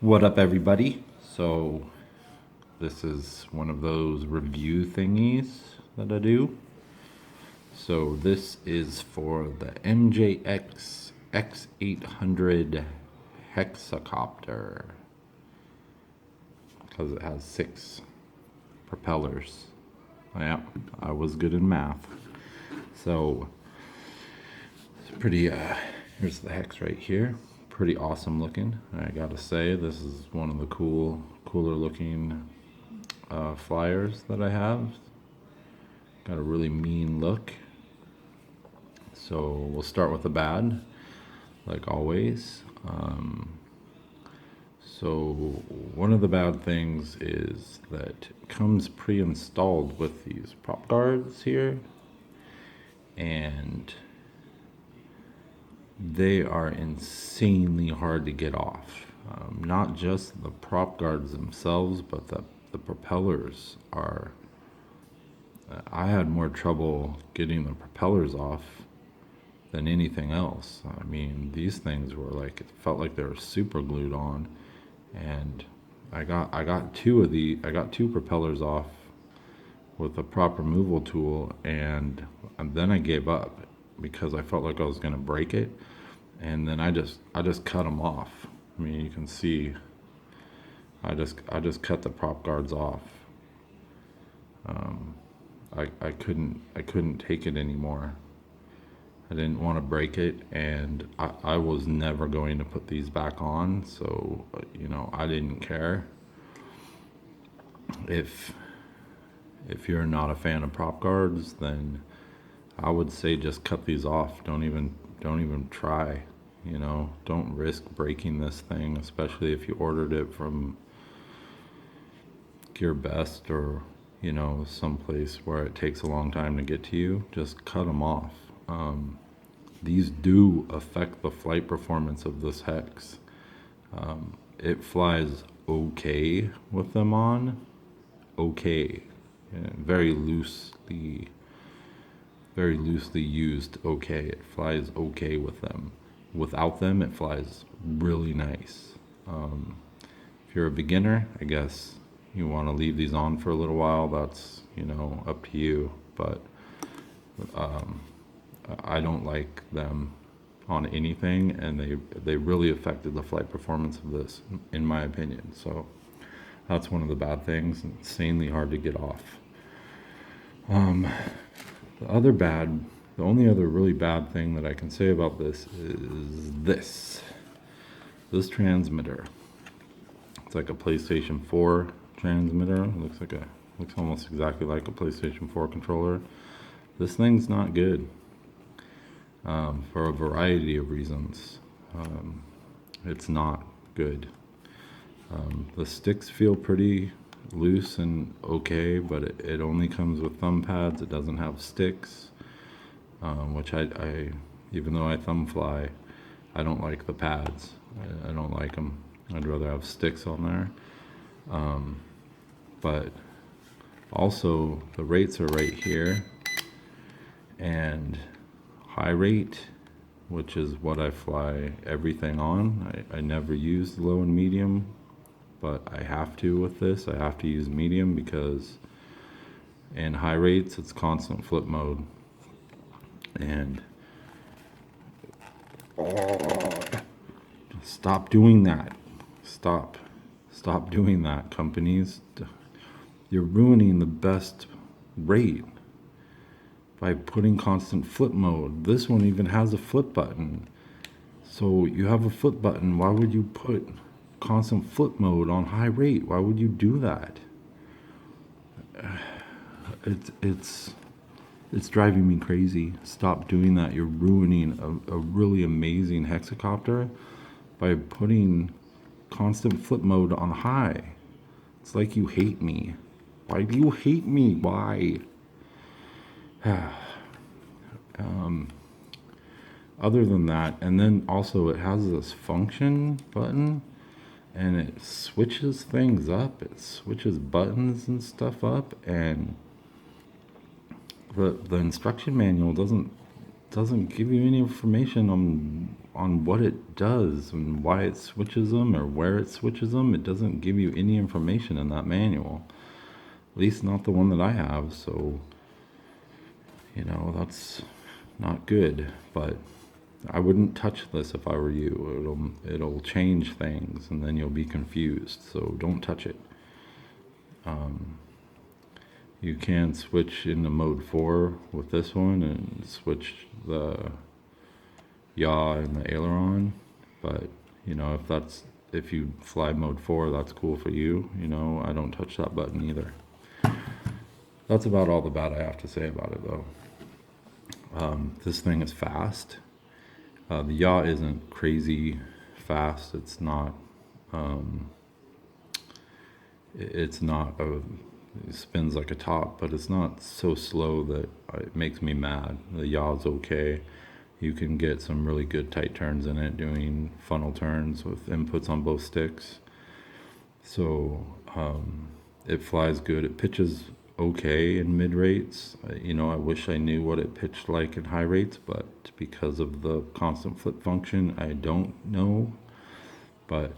What up, everybody? So, this is one of those review thingies that I do. So, this is for the MJX X800 Hexacopter because it has 6 propellers. Yeah, I was good in math. So, it's pretty, here's the hex right here. Pretty awesome looking. I gotta say, this is one of the cooler looking flyers that I have. Got a really mean look. So we'll start with the bad, like always. So one of the bad things is that it comes pre-installed with these prop guards here, and they are insanely hard to get off. Not just the prop guards themselves, but the propellers are. I had more trouble getting the propellers off than anything else. I mean, these things were like, it felt like they were super glued on, and I got two propellers off with a prop removal tool, and then I gave up because I felt like I was gonna break it, and then I just cut them off. I mean, you can see I just cut the prop guards off. I couldn't take it anymore. I didn't want to break it, and I was never going to put these back on, so I didn't care. If you're not a fan of prop guards, then I would say just cut these off. Don't even try. Don't risk breaking this thing, especially if you ordered it from Gear Best or someplace where it takes a long time to get to you. Just cut them off. These do affect the flight performance of this hex. It flies okay with them on, okay, very loosely used. Okay, it flies okay with them. Without them, it flies really nice. If you're a beginner, I guess you want to leave these on for a little while. That's up to you, but I don't like them on anything, and they really affected the flight performance of this, in my opinion. So that's one of the bad things. Insanely hard to get off. The only other really bad thing that I can say about this is this transmitter. It's like a PlayStation 4 transmitter. It looks almost exactly like a PlayStation 4 controller. This thing's not good. For a variety of reasons. It's not good. The sticks feel pretty loose and okay, but it only comes with thumb pads. It doesn't have sticks, which I even though I thumb fly, I don't like the pads. I don't like them. I'd rather have sticks on there. But also the rates are right here, and high rate, which is what I fly everything on. I never use low and medium, but I have to with this. I have to use medium because in high rates it's constant flip mode. And stop doing that. Stop doing that, companies. You're ruining the best rate by putting constant flip mode. This one even has a flip button. So you have a flip button. Why would you put constant flip mode on high rate? Why would you do that? It's driving me crazy. Stop doing that. You're ruining a really amazing hexacopter by putting constant flip mode on high. It's like you hate me. Why do you hate me? Why? Other than that, and then also it has this function button, and it switches things up. It switches buttons and stuff up, and the instruction manual doesn't give you any information on what it does and why it switches them or where it switches them. It doesn't give you any information in that manual, at least not the one that I have. So, you know, that's not good, but I wouldn't touch this if I were you. It'll change things and then you'll be confused, so don't touch it. You can switch into mode 4 with this one and switch the yaw and the aileron, but you know, if you fly mode 4, that's cool for you. You know, I don't touch that button either. That's about all the bad I have to say about it, though. This thing is fast. The yaw isn't crazy fast. It's not it spins like a top, but it's not so slow that it makes me mad. The yaw's okay. You can get some really good tight turns in it, doing funnel turns with inputs on both sticks. So it flies good. It pitches okay in mid rates. You know, I wish I knew what it pitched like in high rates, but because of the constant flip function, I don't know. But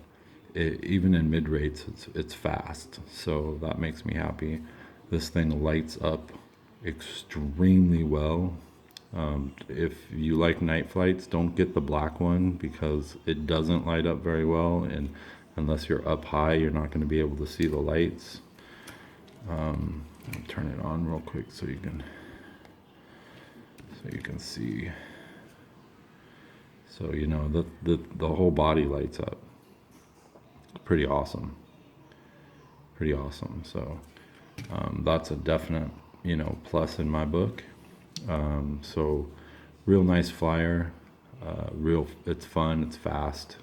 even in mid rates, it's fast, so that makes me happy. This thing lights up extremely well. If you like night flights, don't get the black one because it doesn't light up very well, and unless you're up high, you're not going to be able to see the lights. I'll turn it on real quick so you can see. So you know the whole body lights up. Pretty awesome. So that's a definite, you know, plus in my book. So real nice flyer. It's fun. It's fast.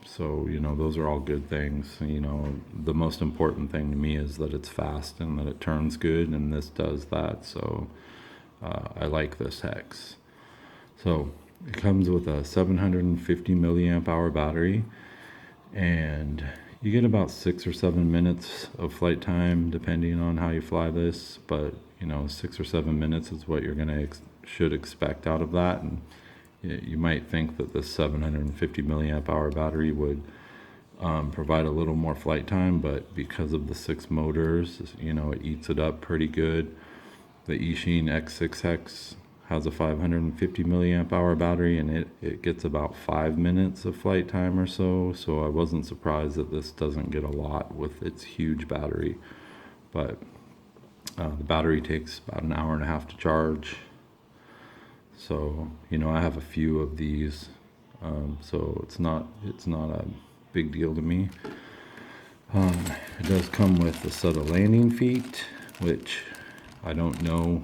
So you know, those are all good things. You know, the most important thing to me is that it's fast and that it turns good, and this does that. So I like this hex. So it comes with a 750 milliamp hour battery, and you get about 6 or 7 minutes of flight time depending on how you fly this. But you know, 6 or 7 minutes is what you're should expect out of that. And you might think that this 750 milliamp hour battery would provide a little more flight time, but because of the 6 motors, you know, it eats it up pretty good. The MJX X6 Hex has a 550 milliamp hour battery, and it gets about 5 minutes of flight time or so. So I wasn't surprised that this doesn't get a lot with its huge battery. But the battery takes about an hour and a half to charge. So you know, I have a few of these, so it's not a big deal to me. It does come with a set of landing feet, which I don't know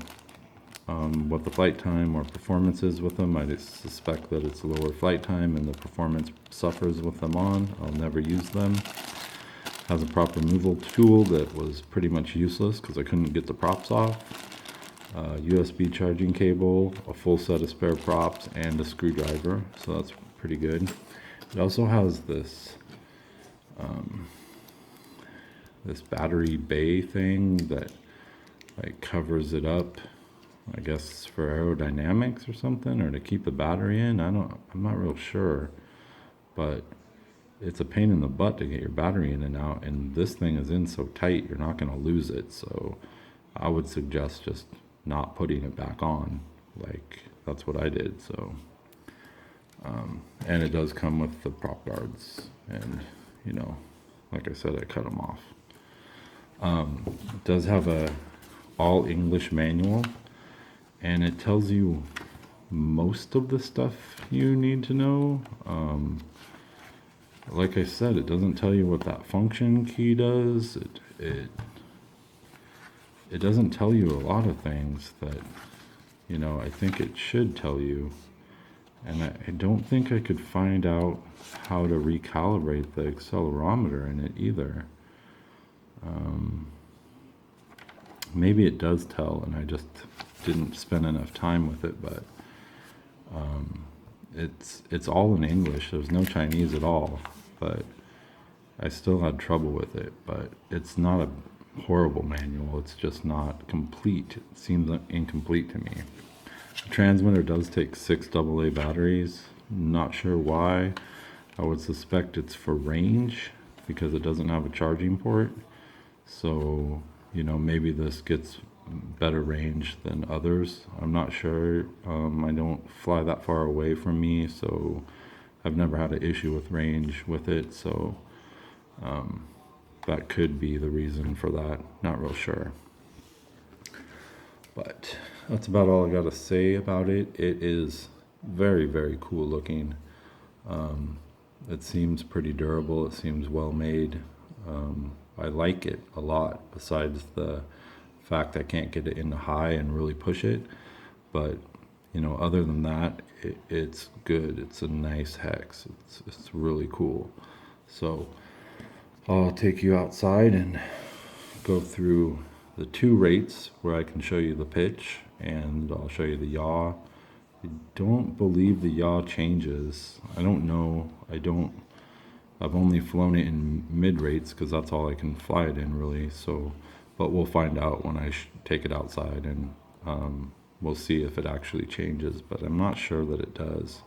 what the flight time or performance is with them. I just suspect that it's lower flight time and the performance suffers with them on. I'll never use them. Has a prop removal tool that was pretty much useless because I couldn't get the props off. USB charging cable, a full set of spare props, and a screwdriver, so that's pretty good. It also has this battery bay thing that like covers it up. I guess for aerodynamics or something, or to keep the battery in. I'm not real sure, but it's a pain in the butt to get your battery in and out, and this thing is in so tight you're not going to lose it. So I would suggest just not putting it back on. Like, that's what I did. So and it does come with the prop guards, and you know, like I said, I cut them off. It does have a all English manual, and it tells you most of the stuff you need to know. Like I said, it doesn't tell you what that function key does. It doesn't tell you a lot of things that, you know, I think it should tell you. And I don't think I could find out how to recalibrate the accelerometer in it either. Maybe it does tell, and I just didn't spend enough time with it, but it's all in English. There's no Chinese at all, but I still had trouble with it. But it's not a horrible manual. It's just not complete. It seems incomplete to me. The transmitter does take 6 AA batteries. Not sure why. I would suspect it's for range because it doesn't have a charging port. So, you know, maybe this gets better range than others. I'm not sure. I don't fly that far away from me, so I've never had an issue with range with it. So that could be the reason for that. Not real sure. But that's about all I got to say about it. It is very, very cool looking. It seems pretty durable. It seems well made. I like it a lot, besides the fact I can't get it into high and really push it. But, you know, other than that, it's good. It's a nice hex. It's really cool. So I'll take you outside and go through the 2 rates where I can show you the pitch, and I'll show you the yaw. I don't believe the yaw changes. I don't know. I've only flown it in mid rates because that's all I can fly it in, really. So, but we'll find out when I take it outside, and we'll see if it actually changes, but I'm not sure that it does.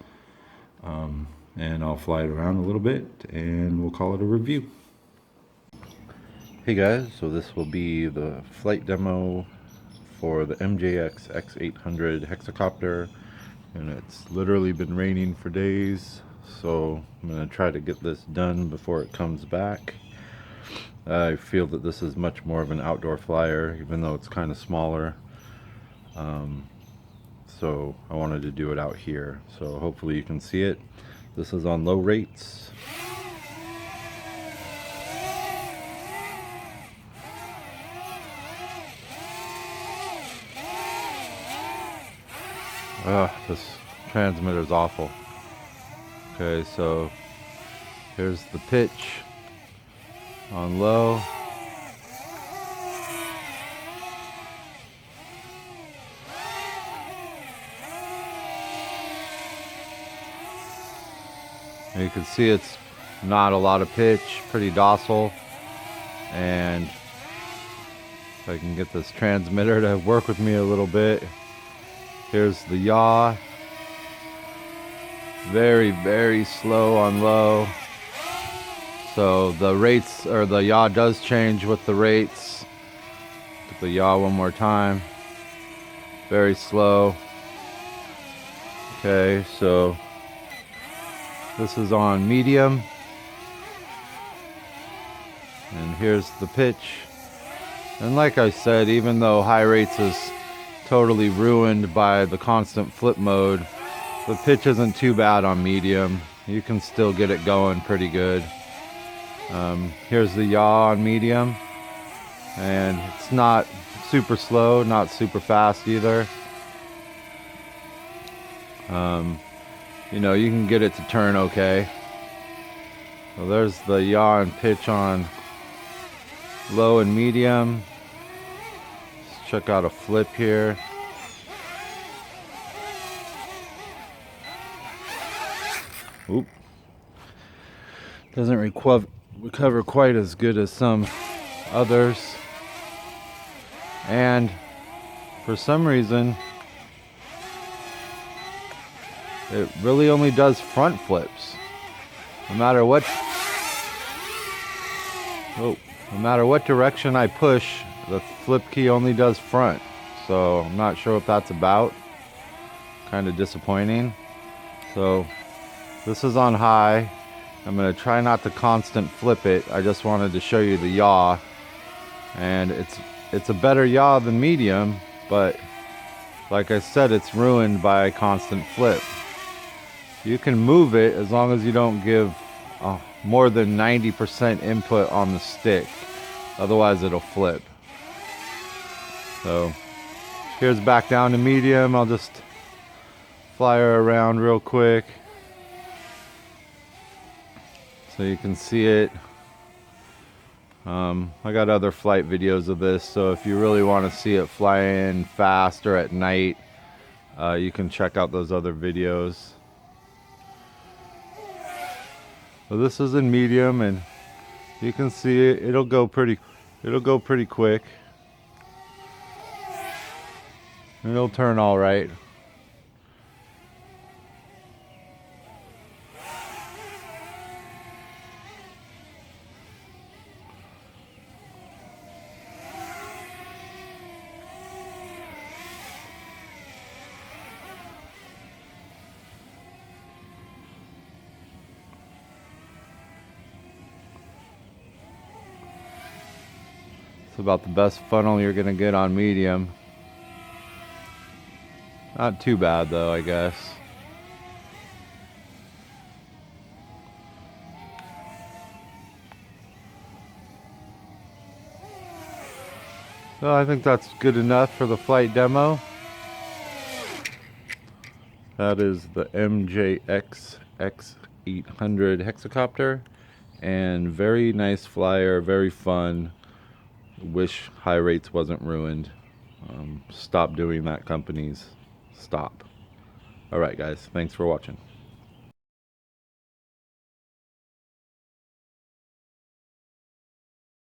And I'll fly it around a little bit and we'll call it a review. Hey guys, so this will be the flight demo for the MJX X800 Hexacopter, and it's literally been raining for days, so I'm going to try to get this done before it comes back. I feel that this is much more of an outdoor flyer, even though it's kind of smaller. So I wanted to do it out here, so hopefully you can see it. This is on low rates. This transmitter is awful. Okay, so here's the pitch on low. And you can see it's not a lot of pitch, pretty docile. And if I can get this transmitter to work with me a little bit. Here's the yaw. Very, very slow on low. So the rates, or the yaw does change with the rates. Get the yaw one more time. Very slow. Okay, so this is on medium. And here's the pitch. And like I said, even though high rates is totally ruined by the constant flip mode, the pitch isn't too bad on medium. You can still get it going pretty good. Here's the yaw on medium, and it's not super slow, not super fast either. You know, you can get it to turn okay. So there's the yaw and pitch on low and medium. Let's check out a flip here. Oop. Doesn't recover quite as good as some others. And for some reason, it really only does front flips. No matter what direction I push, the flip key only does front. So I'm not sure what that's about. Kind of disappointing. So this is on high. I'm going to try not to constant flip it. I just wanted to show you the yaw. And it's a better yaw than medium, but like I said, it's ruined by constant flip. You can move it as long as you don't give more than 90% input on the stick. Otherwise it'll flip. So here's back down to medium. I'll just fly her around real quick so you can see it. I got other flight videos of this, so if you really want to see it flying fast or at night, you can check out those other videos. So this is in medium, and you can see it. It'll go pretty quick. It'll turn all right. It's about the best funnel you're gonna get on medium. Not too bad though, I guess. So I think that's good enough for the flight demo. That is the MJX X800 Hexacopter, and very nice flyer, very fun. Wish high rates wasn't ruined. Stop doing that, companies. Stop. Alright guys, thanks for watching.